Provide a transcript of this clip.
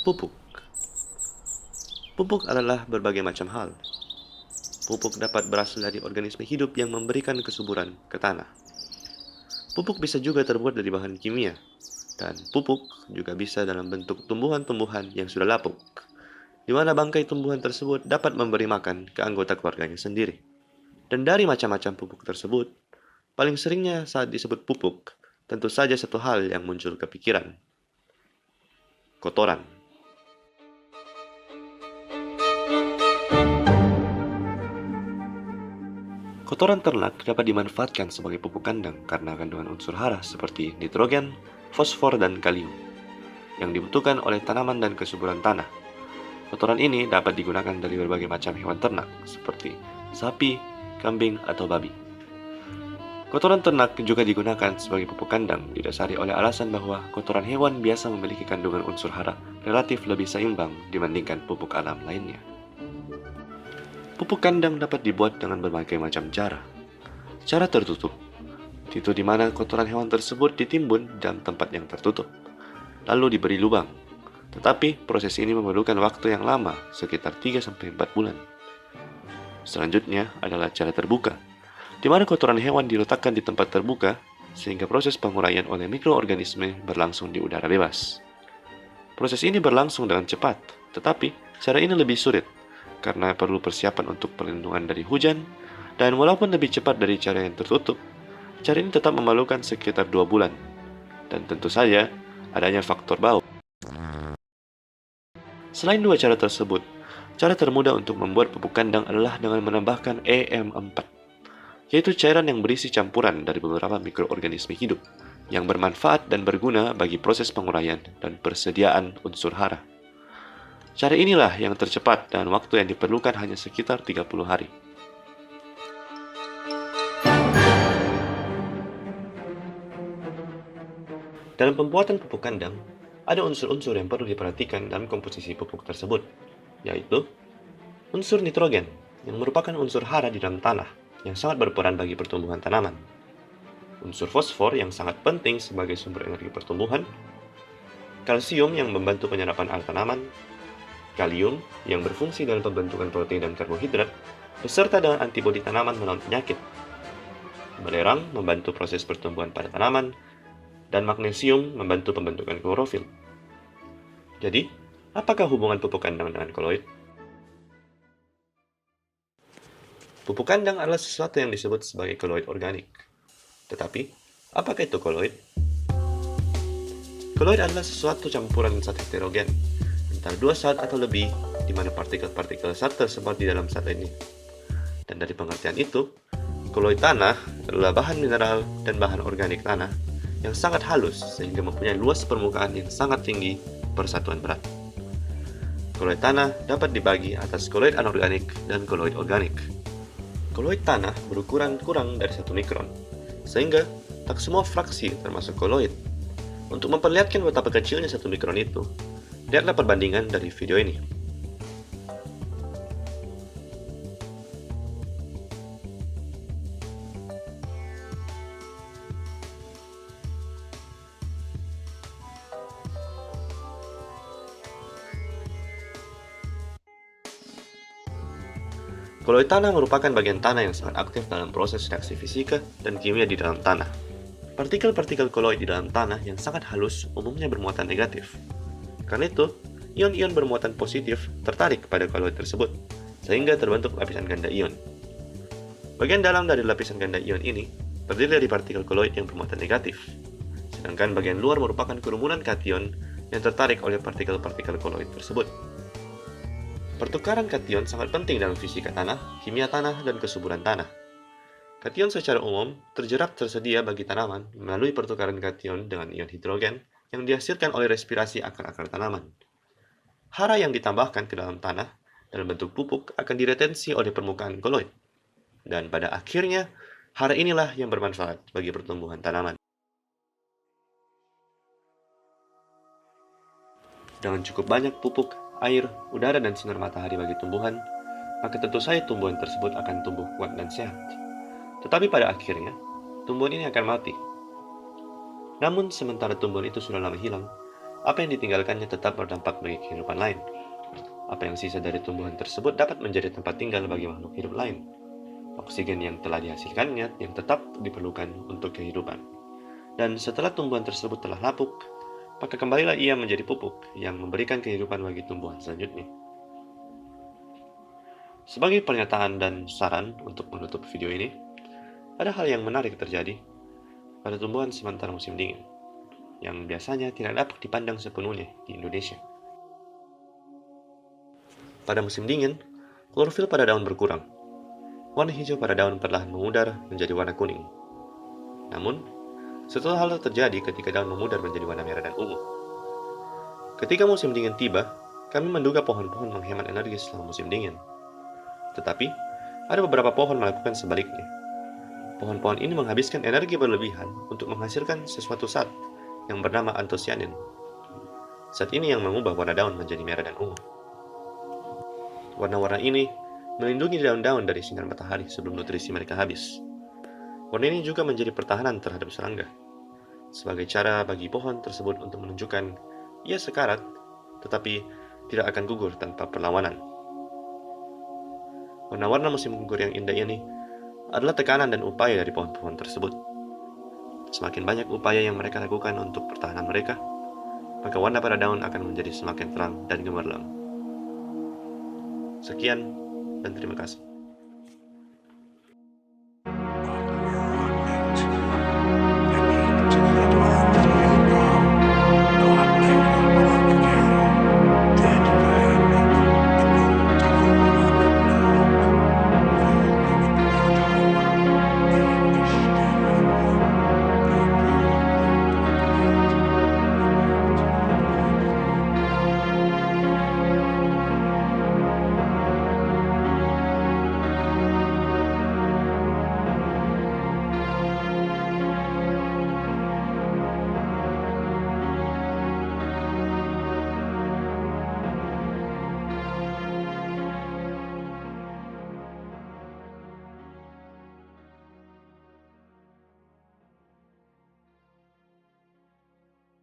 Pupuk. Pupuk adalah berbagai macam hal. Pupuk dapat berasal dari organisme hidup yang memberikan kesuburan ke tanah. Pupuk bisa juga terbuat dari bahan kimia, dan pupuk juga bisa dalam bentuk tumbuhan-tumbuhan yang sudah lapuk, di mana bangkai tumbuhan tersebut dapat memberi makan ke anggota keluarganya sendiri. Dan dari macam-macam pupuk tersebut, paling seringnya saat disebut pupuk, tentu saja satu hal yang muncul ke pikiran: kotoran. Kotoran ternak dapat dimanfaatkan sebagai pupuk kandang karena kandungan unsur hara seperti nitrogen, fosfor, dan kalium yang dibutuhkan oleh tanaman dan kesuburan tanah. Kotoran ini dapat digunakan dari berbagai macam hewan ternak seperti sapi, kambing, atau babi. Kotoran ternak juga digunakan sebagai pupuk kandang didasari oleh alasan bahwa kotoran hewan biasa memiliki kandungan unsur hara relatif lebih seimbang dibandingkan pupuk alam lainnya. Pupuk kandang dapat dibuat dengan berbagai macam cara. Cara tertutup, itu di mana kotoran hewan tersebut ditimbun dalam tempat yang tertutup, lalu diberi lubang. Tetapi proses ini memerlukan waktu yang lama, sekitar 3-4 bulan. Selanjutnya adalah cara terbuka, di mana kotoran hewan diletakkan di tempat terbuka, sehingga proses penguraian oleh mikroorganisme berlangsung di udara bebas. Proses ini berlangsung dengan cepat, tetapi cara ini lebih sulit, karena perlu persiapan untuk perlindungan dari hujan, dan walaupun lebih cepat dari cara yang tertutup, cara ini tetap memalukan sekitar 2 bulan. Dan tentu saja, adanya faktor bau. Selain dua cara tersebut, cara termudah untuk membuat pupuk kandang adalah dengan menambahkan EM4, yaitu cairan yang berisi campuran dari beberapa mikroorganisme hidup, yang bermanfaat dan berguna bagi proses penguraian dan persediaan unsur hara. Cara inilah yang tercepat dan waktu yang diperlukan hanya sekitar 30 hari. Dalam pembuatan pupuk kandang, ada unsur-unsur yang perlu diperhatikan dalam komposisi pupuk tersebut, yaitu unsur nitrogen, yang merupakan unsur hara di dalam tanah, yang sangat berperan bagi pertumbuhan tanaman. Unsur fosfor yang sangat penting sebagai sumber energi pertumbuhan, kalsium yang membantu penyerapan air tanaman, kalium yang berfungsi dalam pembentukan protein dan karbohidrat, beserta dengan antibodi tanaman melawan penyakit. Belerang membantu proses pertumbuhan pada tanaman, dan magnesium membantu pembentukan klorofil. Jadi, apakah hubungan pupuk kandang dengan koloid? Pupuk kandang adalah sesuatu yang disebut sebagai koloid organik. Tetapi, apakah itu koloid? Koloid adalah sesuatu campuran zat heterogen antara dua zat atau lebih, di mana partikel-partikel zat tersebar di dalam zat ini. Dan dari pengertian itu, koloid tanah adalah bahan mineral dan bahan organik tanah yang sangat halus sehingga mempunyai luas permukaan yang sangat tinggi per satuan berat. Koloid tanah dapat dibagi atas koloid anorganik dan koloid organik. Koloid tanah berukuran kurang dari 1 mikron, sehingga tak semua fraksi termasuk koloid. Untuk memperlihatkan betapa kecilnya 1 mikron itu, lihatlah perbandingan dari video ini. Koloid tanah merupakan bagian tanah yang sangat aktif dalam proses reaksi fisika dan kimia di dalam tanah. Partikel-partikel koloid di dalam tanah yang sangat halus umumnya bermuatan negatif. Karena itu, ion-ion bermuatan positif tertarik pada koloid tersebut, sehingga terbentuk lapisan ganda ion. Bagian dalam dari lapisan ganda ion ini terdiri dari partikel koloid yang bermuatan negatif, sedangkan bagian luar merupakan kerumunan kation yang tertarik oleh partikel-partikel koloid tersebut. Pertukaran kation sangat penting dalam fisika tanah, kimia tanah, dan kesuburan tanah. Kation secara umum tersedia bagi tanaman melalui pertukaran kation dengan ion hidrogen yang dihasilkan oleh respirasi akar-akar tanaman. Hara yang ditambahkan ke dalam tanah dalam bentuk pupuk akan diretensi oleh permukaan koloid. Dan pada akhirnya, hara inilah yang bermanfaat bagi pertumbuhan tanaman. Dengan cukup banyak pupuk, air, udara, dan sinar matahari bagi tumbuhan, maka tentu saja tumbuhan tersebut akan tumbuh kuat dan sehat. Tetapi pada akhirnya, tumbuhan ini akan mati. Namun, sementara tumbuhan itu sudah lama hilang, Apa yang ditinggalkannya tetap berdampak bagi kehidupan lain. Apa yang sisa dari tumbuhan tersebut dapat menjadi tempat tinggal bagi makhluk hidup lain. Oksigen yang telah dihasilkannya yang tetap diperlukan untuk kehidupan. Dan setelah tumbuhan tersebut telah lapuk, maka kembalilah ia menjadi pupuk yang memberikan kehidupan bagi tumbuhan selanjutnya. Sebagai pernyataan dan saran untuk menutup video ini, ada hal yang menarik terjadi pada tumbuhan sementara musim dingin, yang biasanya tidak dapat dipandang sepenuhnya di Indonesia. Pada musim dingin, klorofil pada daun berkurang. Warna hijau pada daun perlahan memudar menjadi warna kuning. Namun, setelah hal terjadi ketika daun memudar menjadi warna merah dan ungu. Ketika musim dingin tiba, kami menduga pohon-pohon menghemat energi selama musim dingin. Tetapi, ada beberapa pohon melakukan sebaliknya. Pohon-pohon ini menghabiskan energi berlebihan untuk menghasilkan sesuatu zat yang bernama antosianin. Zat ini yang mengubah warna daun menjadi merah dan ungu. Warna-warna ini melindungi daun-daun dari sinar matahari sebelum nutrisi mereka habis. Warna ini juga menjadi pertahanan terhadap serangga, sebagai cara bagi pohon tersebut untuk menunjukkan ia sekarat, tetapi tidak akan gugur tanpa perlawanan. Warna-warna musim gugur yang indah ini adalah tekanan dan upaya dari pohon-pohon tersebut. Semakin banyak upaya yang mereka lakukan untuk pertahanan mereka, maka warna pada daun akan menjadi semakin terang dan gemerlap. Sekian, dan terima kasih.